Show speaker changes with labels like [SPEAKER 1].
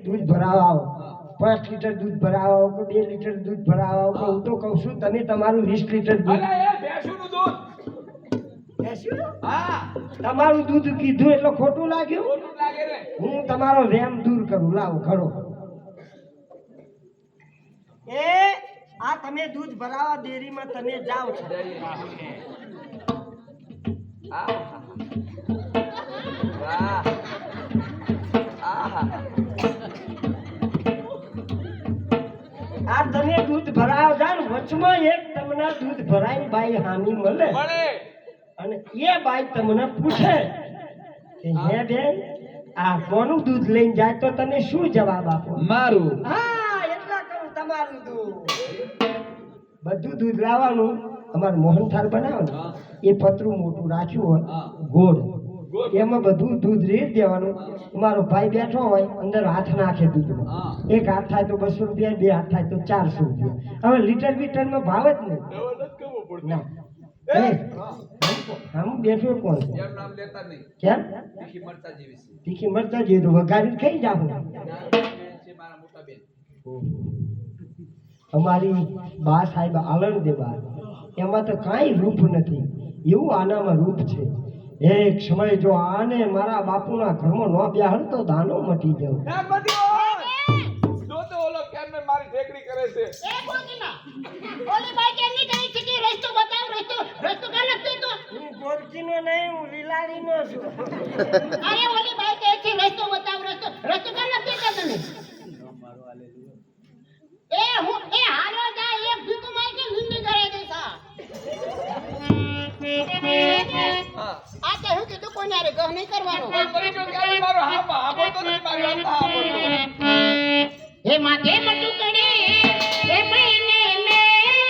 [SPEAKER 1] દૂધ ભરાવા આવો 5 લીટર દૂધ ભરાવા આવો કે 2 લીટર દૂધ ભરાવા આવો હું તો કહું છું તમે તમારું 20 લીટર દૂધ
[SPEAKER 2] અરે એ ભેંસુનું દૂધ
[SPEAKER 1] ભેંસુનું?
[SPEAKER 2] હા
[SPEAKER 1] તમારું દૂધ કીધું એટલે ખોટું લાગ્યું
[SPEAKER 2] ખોટું લાગે ને
[SPEAKER 1] હું તમારો વેમ દૂર કરું લાવો ખરો એ આ તમે દૂધ ભરાવા ડેરીમાં તમે જાઓ છો
[SPEAKER 2] વાહ આહા
[SPEAKER 1] આ તમે દૂધ ભરાવ જાવ વચમાં એક તમને દૂધ ભરાઈને બાઈ હામી મળે
[SPEAKER 2] મળે
[SPEAKER 1] અને એ બાઈ તમને પૂછે કે હે બેન આ કોનું દૂધ લઈને જાય તો તમે શું જવાબ આપો
[SPEAKER 2] મારું
[SPEAKER 1] હા એટલા કહું તમારું દૂધ બધું દૂધ લાવવાનું અમાર મોહનથાળ બનાવો ને એ પતરું મોટું રાખ્યું હોય ગોળ એમાં બધું દૂધ રેડ દેવાનું અમારો ભાઈ બેઠો હોય અંદર હાથ નાખે દૂધમાં એક હાથ થાય તો 200 રૂપિયા 2 હાથ થાય તો 400 રૂપિયા હવે લીટર બીટરમાં ભાવ જ નહીં ના હું બેઠો કોણ છે
[SPEAKER 2] એમ નામ લેતા નહીં
[SPEAKER 1] કેમ
[SPEAKER 2] તીખી મરચા જેવી છે
[SPEAKER 1] તીખી મરચા જેવી તો વઘારીને ખાઈ જાવ
[SPEAKER 2] છે મારા મોટા બેન
[SPEAKER 1] અમારી બા સાહેબ આલણ દેવા એમાં તો કાંઈ રૂપ નથી એવું આનામાં રૂપ છે એક સમય જો આને મારા બાપુના ઘરમાં ન બેહાડ તો દાનો મટી જાવ
[SPEAKER 2] ના બધી જો તો ઓલો કેમ ને મારી ઠેકડી કરે છે
[SPEAKER 3] એ ગોગીના ઓલી બાઈ કેમ ની કરી છે કે રસ્તો બતાવ રસ્તો કા લગતો તો
[SPEAKER 1] હું ગોરચીનો નહીં હું લીલાડીનો છું
[SPEAKER 3] અરે ઓલી બાઈ કહે છે રસ્તો બતાવ રસ્તો કા લગતો તો તને એ હું એ હાલો જા એક ભીકો માઈ કે નિંદી કરે દે સા
[SPEAKER 2] હા
[SPEAKER 3] આ તો હું કીધું કોઈને આરે ગહ નહીં કરવાનો
[SPEAKER 2] મને તો ક્યારે મારો હા બોલતો નથી મારી વાત હા બોલતો
[SPEAKER 3] હે માથે મટુ કડે